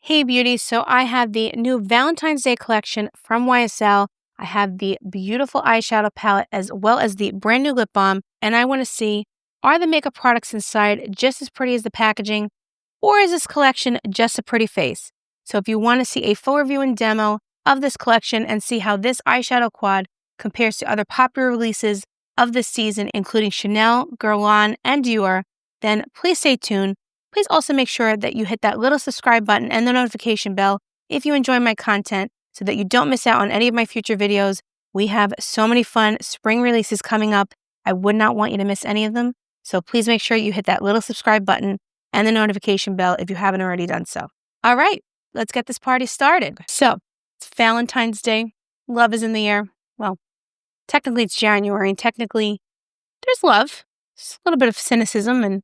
Hey beauties, so I have the new Valentine's Day collection from YSL. I have the beautiful eyeshadow palette as well as the brand new lip balm. And I want to see, are the makeup products inside just as pretty as the packaging? Or is this collection just a pretty face? So if you want to see a full review and demo of this collection and see how this eyeshadow quad compares to other popular releases of this season, including Chanel, Guerlain, and Dior, then please stay tuned. Please also make sure that you hit that little subscribe button and the notification bell if you enjoy my content so that you don't miss out on any of my future videos. We have so many fun spring releases coming up. I would not want you to miss any of them. So please make sure you hit that little subscribe button and the notification bell if you haven't already done so. All right, let's get this party started. So it's Valentine's Day. Love is in the air. Well, technically it's January and technically there's love. Just a little bit of cynicism and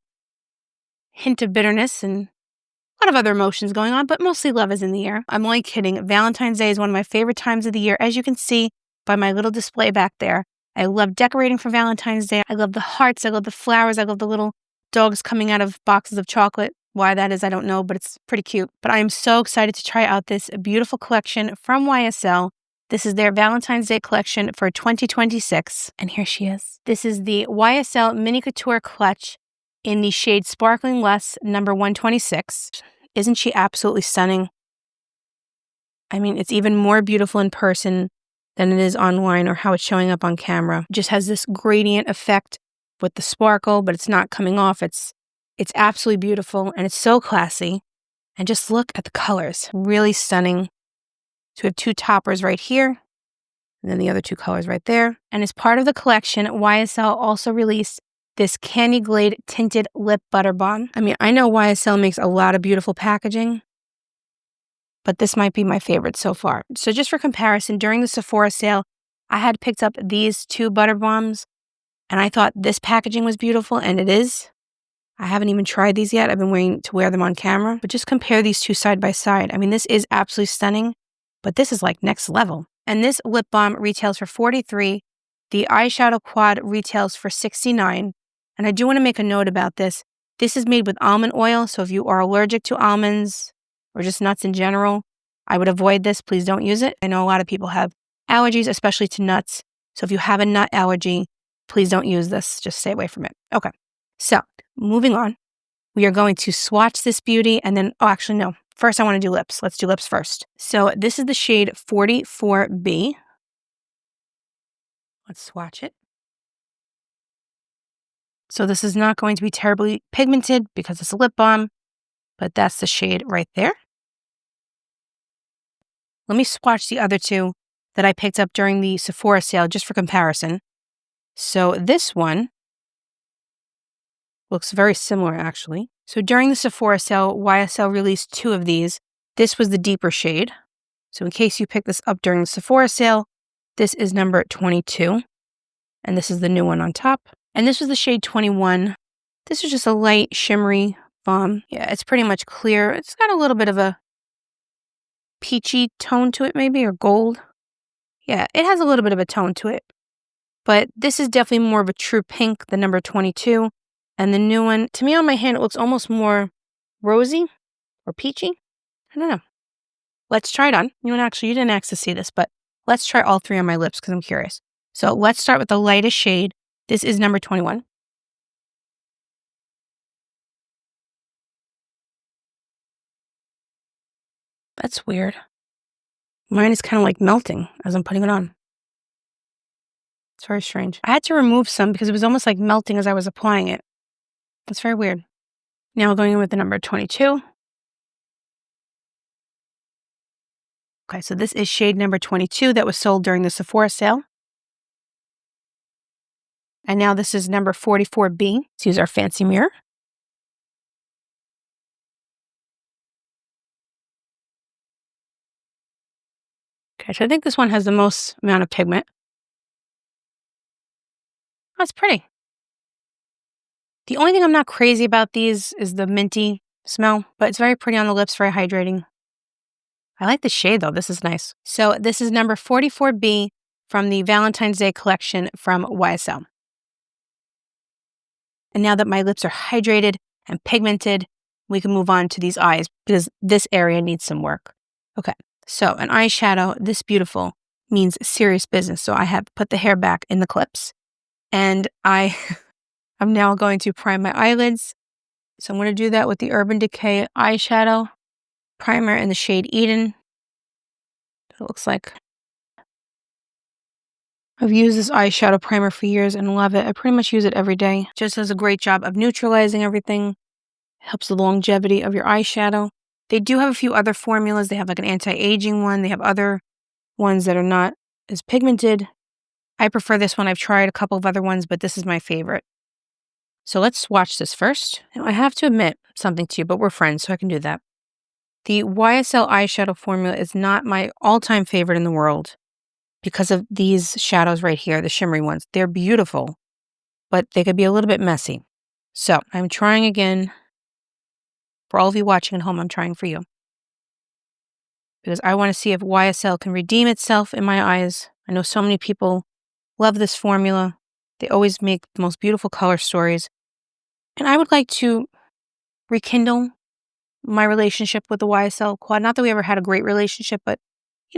hint of bitterness and a lot of other emotions going on, but mostly love is in the air. I'm only kidding. Valentine's Day is one of my favorite times of the year, as you can see by my little display back there. I love decorating for Valentine's Day. I love the hearts. I love the flowers. I love the little dogs coming out of boxes of chocolate. Why that is, I don't know, but it's pretty cute. But I am so excited to try out this beautiful collection from YSL. This is their Valentine's Day collection for 2026. And here she is. This is the YSL Mini Couture Clutch in the shade Sparkling Lush number 126. Isn't she absolutely stunning? I mean, it's even more beautiful in person than it is online or how it's showing up on camera. It just has this gradient effect with the sparkle, but it's not coming off. It's absolutely beautiful and it's so classy. And just look at the colors. Really stunning. So we have two toppers right here and then the other two colors right there. And as part of the collection, YSL also released this Candy Glaze Tinted Lip Butter Balm. I mean, I know YSL makes a lot of beautiful packaging, but this might be my favorite so far. So just for comparison, during the Sephora sale, I had picked up these two butter balms, and I thought this packaging was beautiful, and it is. I haven't even tried these yet. I've been waiting to wear them on camera, but just compare these two side by side. I mean, this is absolutely stunning, but this is like next level. And this lip balm retails for $43. The eyeshadow quad retails for $69. And I do want to make a note about this. This is made with almond oil, so if you are allergic to almonds or just nuts in general, I would avoid this. Please don't use it. I know a lot of people have allergies, especially to nuts. So if you have a nut allergy, please don't use this. Just stay away from it. Okay. So moving on, we are going to swatch this beauty and then, oh, actually, no. First, I want to do lips. Let's do lips first. So this is the shade 44B. Let's swatch it. So this is not going to be terribly pigmented because it's a lip balm, but that's the shade right there. Let me swatch the other two that I picked up during the Sephora sale just for comparison. So this one looks very similar actually. So during the Sephora sale, YSL released two of these. This was the deeper shade. So in case you picked this up during the Sephora sale, this is number 22. And this is the new one on top. And this was the shade 21. This is just a light shimmery balm. Yeah, it's pretty much clear. It's got a little bit of a peachy tone to it maybe, or gold. Yeah, it has a little bit of a tone to it. But this is definitely more of a true pink, the number 22. And the new one, to me on my hand, it looks almost more rosy or peachy. I don't know. Let's try it on. You didn't ask to see this, but let's try all three on my lips because I'm curious. So let's start with the lightest shade. This is number 21. That's weird. Mine is kind of like melting as I'm putting it on. It's very strange. I had to remove some because it was almost like melting as I was applying it. That's very weird. Now going in with the number 22. Okay, so this is shade number 22 that was sold during the Sephora sale. And now this is number 44B. Let's use our fancy mirror. Okay, so I think this one has the most amount of pigment. That's pretty. The only thing I'm not crazy about these is the minty smell, but it's very pretty on the lips, very hydrating. I like the shade though. This is nice. So this is number 44B from the Valentine's Day collection from YSL. And now that my lips are hydrated and pigmented, we can move on to these eyes because this area needs some work. Okay, so an eyeshadow, this beautiful, means serious business. So I have put the hair back in the clips, and I'm now going to prime my eyelids. So I'm going to do that with the Urban Decay eyeshadow primer in the shade Eden. It looks like I've used this eyeshadow primer for years and love it. I pretty much use it every day. Just does a great job of neutralizing everything. Helps the longevity of your eyeshadow. They do have a few other formulas. They have like an anti-aging one. They have other ones that are not as pigmented. I prefer this one. I've tried a couple of other ones, but this is my favorite. So let's swatch this first. Now, I have to admit something to you, but we're friends, so I can do that. The YSL eyeshadow formula is not my all-time favorite in the world because of these shadows right here, the shimmery ones. They're beautiful, but they could be a little bit messy. So I'm trying again. For all of you watching at home, I'm trying for you. Because I want to see if YSL can redeem itself in my eyes. I know so many people love this formula. They always make the most beautiful color stories. And I would like to rekindle my relationship with the YSL quad. Not that we ever had a great relationship, but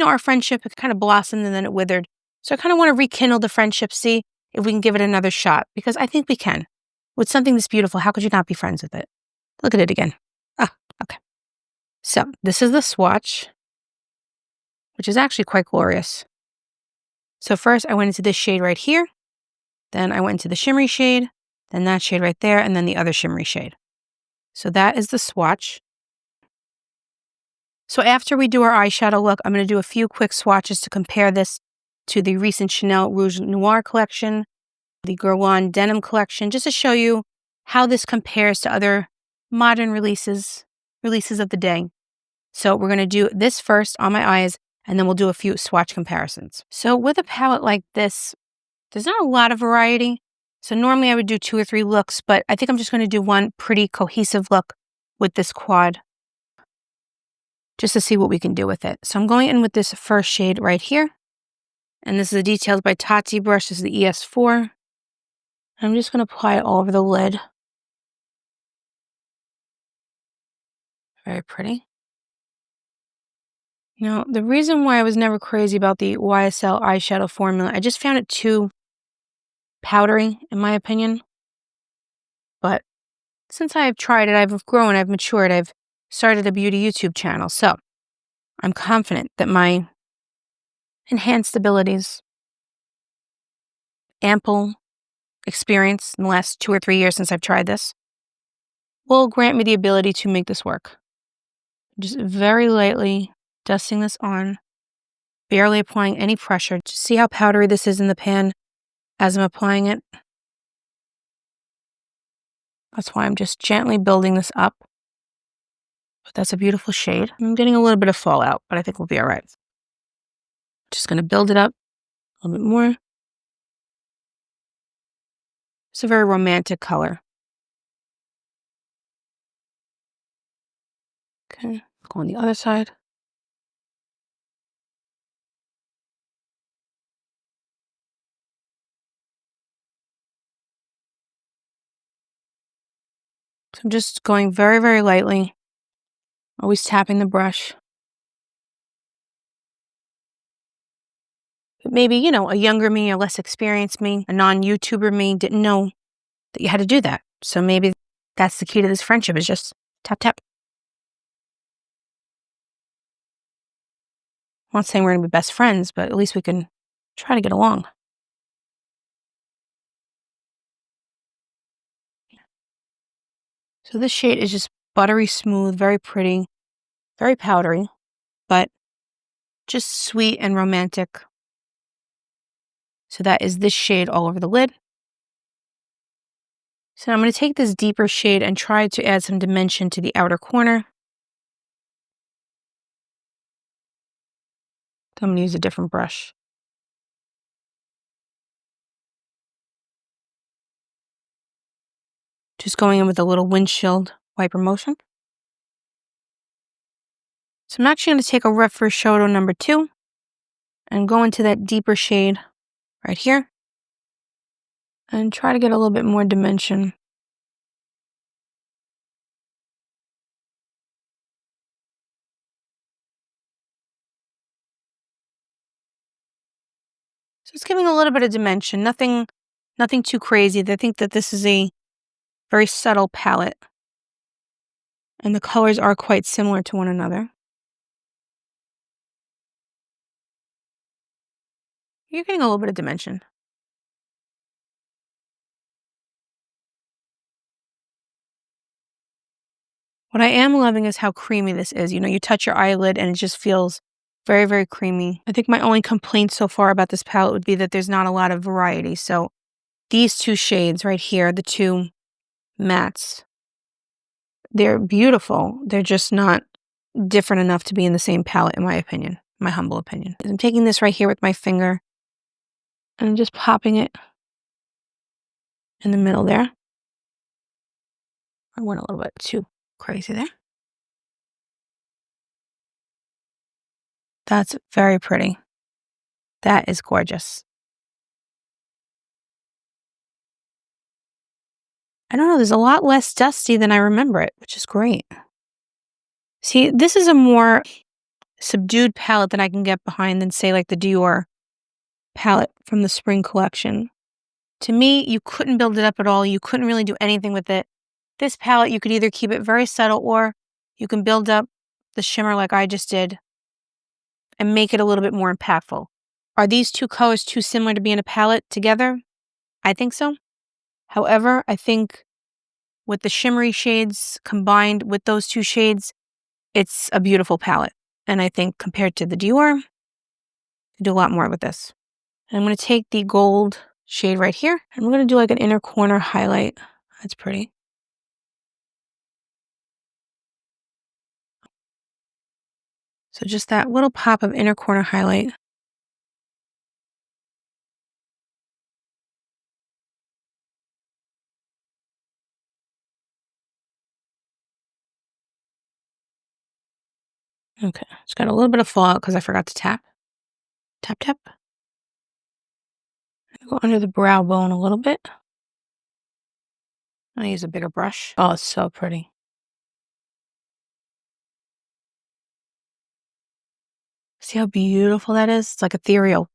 our friendship, it kind of blossomed and then it withered. So I kind of want to rekindle the friendship, see if we can give it another shot, because I think we can. With something this beautiful, how could you not be friends with it? Look at it again. Ah, okay. So this is the swatch, which is actually quite glorious. So first I went into this shade right here. Then I went into the shimmery shade, then that shade right there, and then the other shimmery shade. So that is the swatch. So after we do our eyeshadow look, I'm going to do a few quick swatches to compare this to the recent Chanel Rouge Noir collection, the Guerlain Denim collection, just to show you how this compares to other modern releases of the day. So we're going to do this first on my eyes, and then we'll do a few swatch comparisons. So with a palette like this, there's not a lot of variety. So normally I would do 2 or 3 looks, but I think I'm just going to do one pretty cohesive look with this quad, just to see what we can do with it. So I'm going in with this first shade right here. And this is the Details by Tati brush. This is the ES4. I'm just going to apply it all over the lid. Very pretty. The reason why I was never crazy about the YSL eyeshadow formula, I just found it too powdery, in my opinion. But since I've tried it, I've grown, I've matured, I've started a beauty YouTube channel. So I'm confident that my enhanced abilities, ample experience in the last 2 or 3 years since I've tried this, will grant me the ability to make this work. Just very lightly dusting this on, barely applying any pressure. Just see how powdery this is in the pan as I'm applying it. That's why I'm just gently building this up. But that's a beautiful shade. I'm getting a little bit of fallout, but I think we'll be all right. Just going to build it up a little bit more. It's a very romantic color. Okay, go on the other side. So I'm just going very, very lightly, always tapping the brush. But maybe, a younger me, a less experienced me, a non-YouTuber me didn't know that you had to do that. So maybe that's the key to this friendship, is just tap, tap. I'm not saying we're going to be best friends, but at least we can try to get along. So this shade is just buttery smooth, very pretty, very powdery, but just sweet and romantic. So that is this shade all over the lid. So I'm going to take this deeper shade and try to add some dimension to the outer corner. So I'm going to use a different brush. Just going in with a little windshield wiper motion. So I'm actually going to take a Refreshoto number 2 and go into that deeper shade right here and try to get a little bit more dimension. So it's giving a little bit of dimension, nothing too crazy. I think that this is a very subtle palette, and the colors are quite similar to one another. You're getting a little bit of dimension. What I am loving is how creamy this is. You know, you touch your eyelid and it just feels very, very creamy. I think my only complaint so far about this palette would be that there's not a lot of variety. So these two shades right here, the two mattes, they're beautiful. They're just not different enough to be in the same palette, in my opinion, my humble opinion. I'm taking this right here with my finger and I'm just popping it in the middle there. I went a little bit too crazy there. That's very pretty. That is gorgeous. I don't know, there's a lot less dusty than I remember it, which is great. See, this is a more subdued palette that I can get behind than, say, like the Dior palette from the spring collection. To me, you couldn't build it up at all. You couldn't really do anything with it. This palette, you could either keep it very subtle or you can build up the shimmer like I just did and make it a little bit more impactful. Are these two colors too similar to be in a palette together? I think so. However, I think with the shimmery shades combined with those two shades, it's a beautiful palette. And I think compared to the Dior, I do a lot more with this. And I'm going to take the gold shade right here, and we're going to do like an inner corner highlight. That's pretty. So just that little pop of inner corner highlight. Okay, it's got a little bit of fallout because I forgot to tap. Tap, tap. Go under the brow bone a little bit. I use a bigger brush. Oh, it's so pretty. See how beautiful that is? It's like ethereal.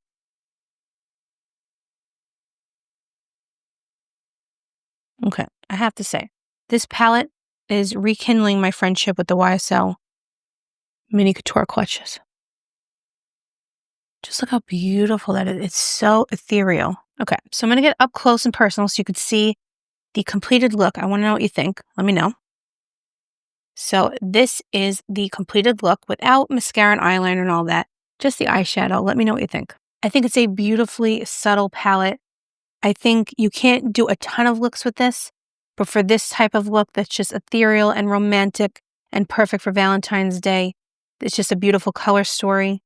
Okay, I have to say, this palette is rekindling my friendship with the YSL mini couture clutches. Just look how beautiful that is. It's so ethereal. Okay, so I'm going to get up close and personal so you could see the completed look. I want to know what you think. Let me know. So this is the completed look without mascara and eyeliner and all that. Just the eyeshadow. Let me know what you think. I think it's a beautifully subtle palette. I think you can't do a ton of looks with this, but for this type of look that's just ethereal and romantic and perfect for Valentine's Day, it's just a beautiful color story.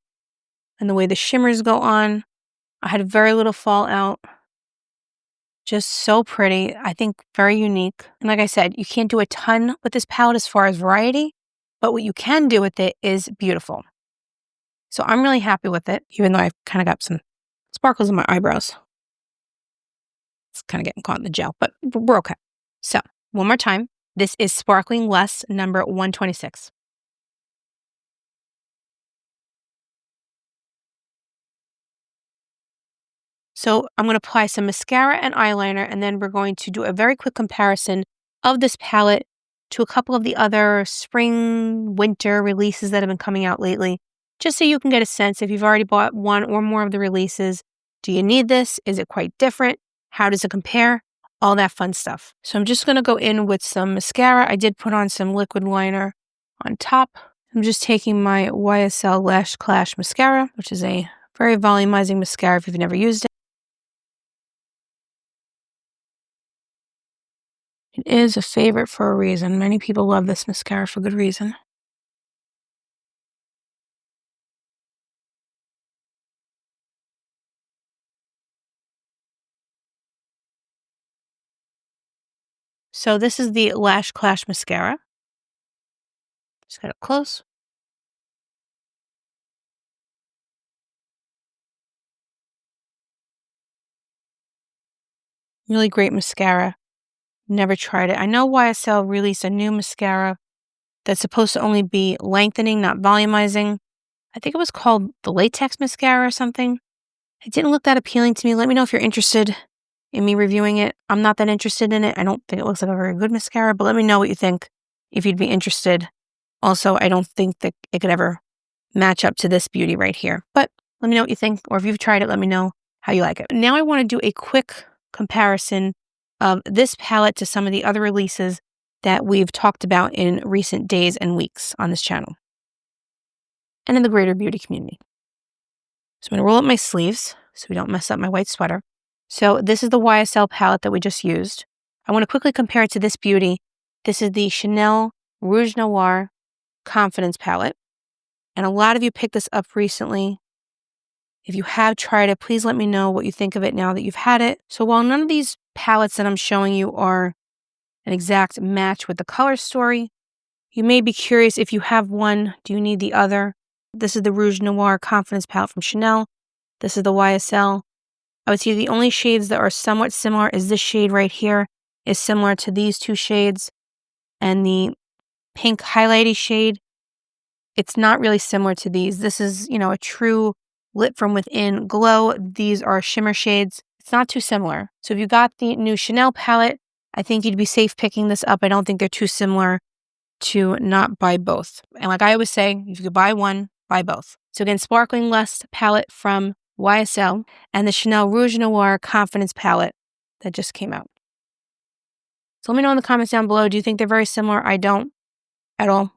And the way the shimmers go on, I had very little fallout. Just so pretty. I think very unique. And like I said, you can't do a ton with this palette as far as variety, but what you can do with it is beautiful. So I'm really happy with it, even though I've kind of got some sparkles in my eyebrows. It's kind of getting caught in the gel, but we're okay. So one more time, this is Sparkling Less number 126. So I'm going to apply some mascara and eyeliner, and then we're going to do a very quick comparison of this palette to a couple of the other spring, winter releases that have been coming out lately, just so you can get a sense if you've already bought one or more of the releases. Do you need this? Is it quite different? How does it compare? All that fun stuff. So I'm just going to go in with some mascara. I did put on some liquid liner on top. I'm just taking my YSL Lash Clash mascara, which is a very volumizing mascara if you've never used it. It is a favorite for a reason. Many people love this mascara for good reason. So this is the Lash Clash mascara. Just got it close. Really great mascara. Never tried it. I know YSL released a new mascara that's supposed to only be lengthening, not volumizing. I think it was called the latex mascara or something. It didn't look that appealing to me. Let me know if you're interested in me reviewing it. I'm not that interested in it. I don't think it looks like a very good mascara, but let me know what you think if you'd be interested. Also, I don't think that it could ever match up to this beauty right here. But let me know what you think, or if you've tried it, let me know how you like it. Now I want to do a quick comparison of this palette to some of the other releases that we've talked about in recent days and weeks on this channel and in the greater beauty community. So I'm going to roll up my sleeves so we don't mess up my white sweater. So this is the YSL palette that we just used. I want to quickly compare it to this beauty. This is the Chanel Rouge Noir Confidence palette. And a lot of you picked this up recently. If you have tried it, please let me know what you think of it now that you've had it. So while none of these palettes that I'm showing you are an exact match with the color story, you may be curious, if you have one, do you need the other? This is the Rouge Noir Confidence palette from Chanel. This is the YSL. I would say the only shades that are somewhat similar is this shade right here is similar to these two shades. And the pink highlighty shade, it's not really similar to these. This is, a true lit from within glow. These are shimmer shades. It's not too similar. So if you got the new Chanel palette, I think you'd be safe picking this up. I don't think they're too similar to not buy both. And like I always say, if you could buy one, buy both. So again, Sparkling Lust palette from YSL and the Chanel Rouge Noir Confidence palette that just came out. So let me know in the comments down below, do you think they're very similar? I don't at all.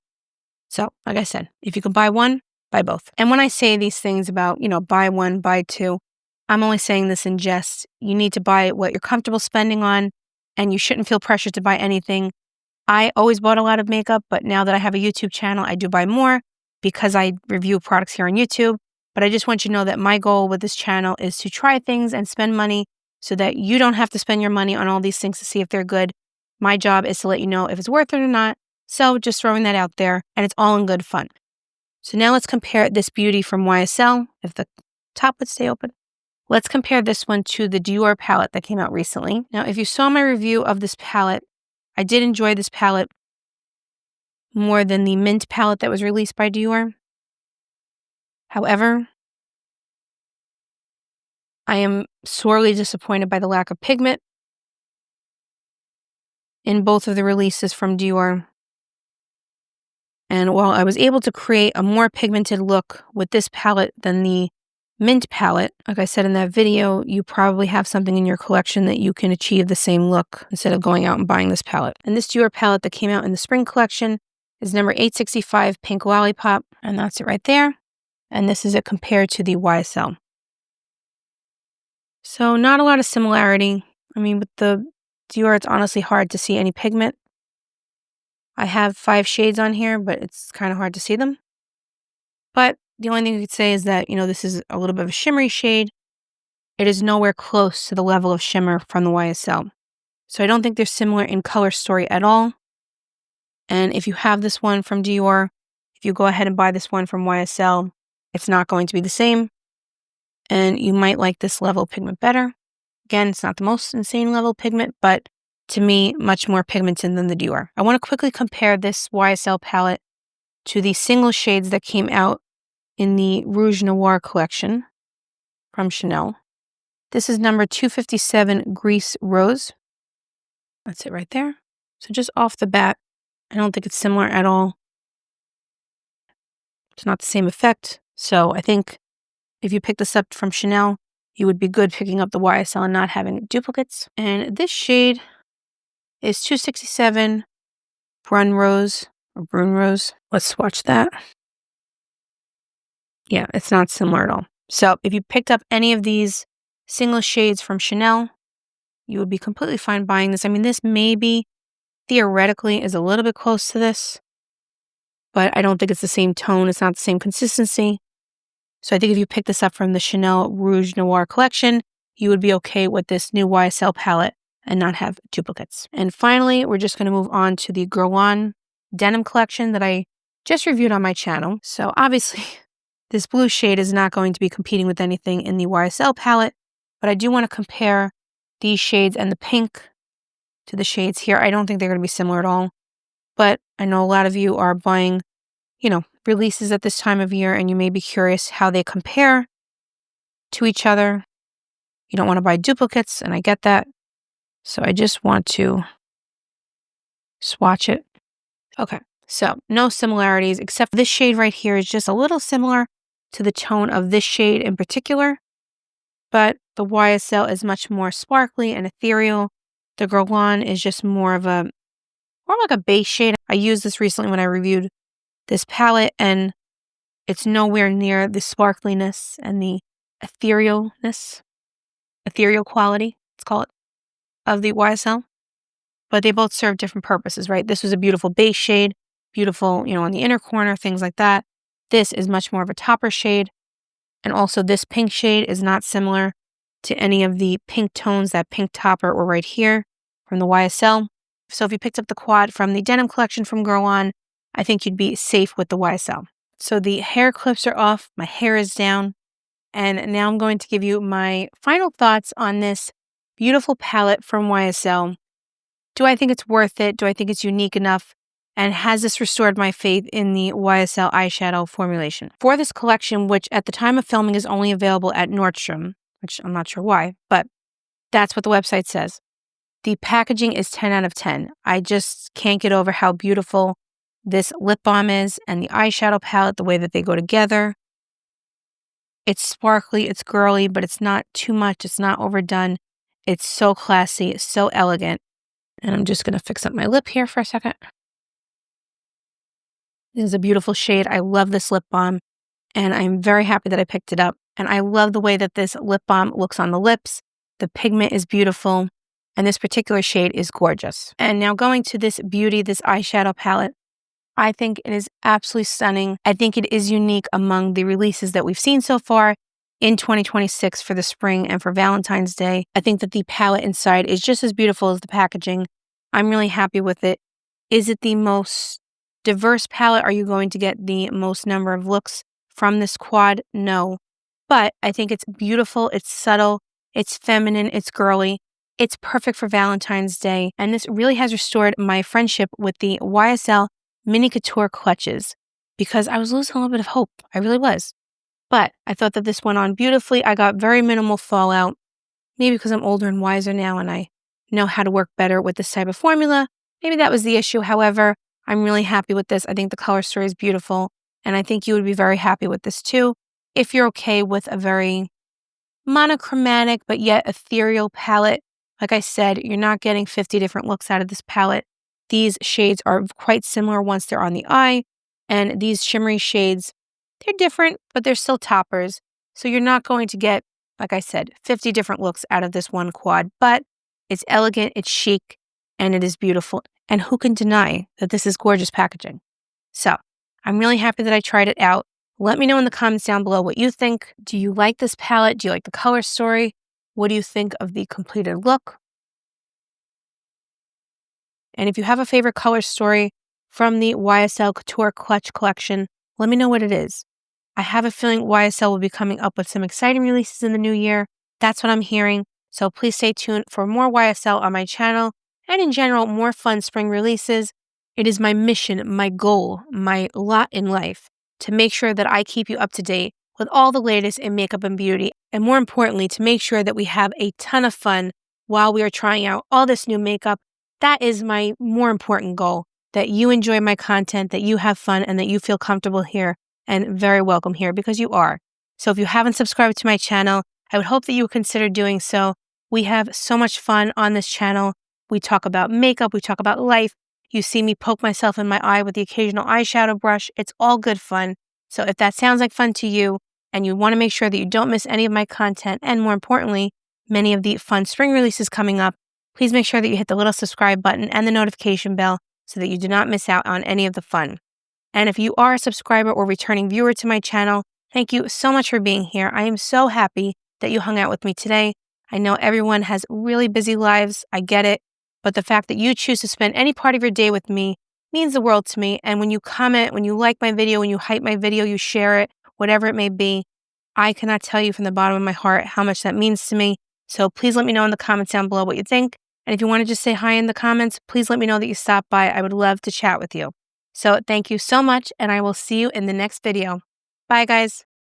So like I said, if you can buy one, buy both. And when I say these things about, buy one, buy two, I'm only saying this in jest. You need to buy what you're comfortable spending on, and you shouldn't feel pressured to buy anything. I always bought a lot of makeup, but now that I have a YouTube channel, I do buy more because I review products here on YouTube. But I just want you to know that my goal with this channel is to try things and spend money so that you don't have to spend your money on all these things to see if they're good. My job is to let you know if it's worth it or not. So just throwing that out there, and it's all in good fun. So now let's compare this beauty from YSL, if the top would stay open. Let's compare this one to the Dior palette that came out recently. Now, if you saw my review of this palette, I did enjoy this palette more than the mint palette that was released by Dior. However, I am sorely disappointed by the lack of pigment in both of the releases from Dior. And while I was able to create a more pigmented look with this palette than the mint palette, like I said in that video, you probably have something in your collection that you can achieve the same look instead of going out and buying this palette. And this Dior palette that came out in the spring collection is number 865 Pink Lollipop, and that's it right there. And this is it compared to the YSL. So not a lot of similarity. I mean, with the Dior, it's honestly hard to see any pigment. I have 5 shades on here, but it's kind of hard to see them. But the only thing you could say is that, this is a little bit of a shimmery shade. It is nowhere close to the level of shimmer from the YSL. So I don't think they're similar in color story at all. And if you have this one from Dior, if you go ahead and buy this one from YSL, it's not going to be the same. And you might like this level of pigment better. Again, it's not the most insane level of pigment, but to me, much more pigmented than the Dior. I want to quickly compare this YSL palette to the single shades that came out in the Rouge Noir collection from Chanel. This is number 257 Grease Rose. That's it right there. So just off the bat, I don't think it's similar at all. It's not the same effect. So I think if you pick this up from Chanel, you would be good picking up the YSL and not having duplicates. And this shade is 267 Brun Rose or Brune Rose. Let's swatch that. Yeah, it's not similar at all. So if you picked up any of these single shades from Chanel, you would be completely fine buying this. I mean, this maybe theoretically is a little bit close to this, but I don't think it's the same tone. It's not the same consistency. So I think if you pick this up from the Chanel Rouge Noir collection, you would be okay with this new YSL palette and not have duplicates. And finally, we're just going to move on to the Guerlain denim collection that I just reviewed on my channel. So obviously, this blue shade is not going to be competing with anything in the YSL palette, but I do want to compare these shades and the pink to the shades here. I don't think they're going to be similar at all, but I know a lot of you are buying, releases at this time of year, and you may be curious how they compare. to each other. You don't want to buy duplicates, and I get that. So I just want to swatch it. Okay, so no similarities, except this shade right here is just a little similar to the tone of this shade in particular, but the YSL is much more sparkly and ethereal. The Guerlain is just more like a base shade. I used this recently when I reviewed this palette, and it's nowhere near the sparkliness and the ethereal quality, let's call it, of the YSL. But they both serve different purposes, right? This was a beautiful base shade, beautiful, on the inner corner, things like that. This is much more of a topper shade. And also this pink shade is not similar to any of the pink tones, that pink topper or right here from the YSL. So if you picked up the quad from the denim collection from Guerlain, I think you'd be safe with the YSL. So the hair clips are off, my hair is down, and now I'm going to give you my final thoughts on this beautiful palette from YSL. Do I think it's worth it? Do I think it's unique enough? And has this restored my faith in the YSL eyeshadow formulation? For this collection, which at the time of filming is only available at Nordstrom, which I'm not sure why, but that's what the website says. The packaging is 10 out of 10. I just can't get over how beautiful this lip balm is and the eyeshadow palette, the way that they go together. It's sparkly, it's girly, but it's not too much. It's not overdone. It's so classy, it's so elegant. And I'm just going to fix up my lip here for a second. This is a beautiful shade. I love this lip balm, and I'm very happy that I picked it up. And I love the way that this lip balm looks on the lips. The pigment is beautiful, and this particular shade is gorgeous. And now going to this beauty, this eyeshadow palette, I think it is absolutely stunning. I think it is unique among the releases that we've seen so far in 2026 for the spring and for Valentine's Day. I think that the palette inside is just as beautiful as the packaging. I'm really happy with it. Is it the most diverse palette? Are you going to get the most number of looks from this quad? No. But I think it's beautiful, it's subtle, it's feminine, it's girly. It's perfect for Valentine's Day. And this really has restored my friendship with the YSL Mini Couture clutches because I was losing a little bit of hope. I really was. But I thought that this went on beautifully. I got very minimal fallout, maybe because I'm older and wiser now and I know how to work better with this type of formula. Maybe that was the issue. However, I'm really happy with this. I think the color story is beautiful, and I think you would be very happy with this too if you're okay with a very monochromatic but yet ethereal palette. Like I said, you're not getting 50 different looks out of this palette. These shades are quite similar once they're on the eye, and these shimmery shades, they're different, but they're still toppers. So you're not going to get, like I said, 50 different looks out of this one quad, but it's elegant, it's chic, and it is beautiful. And who can deny that this is gorgeous packaging? So I'm really happy that I tried it out. Let me know in the comments down below what you think. Do you like this palette? Do you like the color story? What do you think of the completed look? And if you have a favorite color story from the YSL Couture Clutch collection, let me know what it is. I have a feeling YSL will be coming up with some exciting releases in the new year. That's what I'm hearing. So please stay tuned for more YSL on my channel and in general, more fun spring releases. It is my mission, my goal, my lot in life to make sure that I keep you up to date with all the latest in makeup and beauty. And more importantly, to make sure that we have a ton of fun while we are trying out all this new makeup. That is my more important goal, that you enjoy my content, that you have fun, and that you feel comfortable here and very welcome here because you are. So if you haven't subscribed to my channel, I would hope that you would consider doing so. We have so much fun on this channel. We talk about makeup, we talk about life. You see me poke myself in my eye with the occasional eyeshadow brush. It's all good fun. So if that sounds like fun to you and you want to make sure that you don't miss any of my content and more importantly, many of the fun spring releases coming up, please make sure that you hit the little subscribe button and the notification bell so that you do not miss out on any of the fun. And if you are a subscriber or returning viewer to my channel, thank you so much for being here. I am so happy that you hung out with me today. I know everyone has really busy lives. I get it. But the fact that you choose to spend any part of your day with me means the world to me. And when you comment, when you like my video, when you hype my video, you share it, whatever it may be, I cannot tell you from the bottom of my heart how much that means to me. So please let me know in the comments down below what you think. And if you want to just say hi in the comments, please let me know that you stopped by. I would love to chat with you. So thank you so much, and I will see you in the next video. Bye, guys.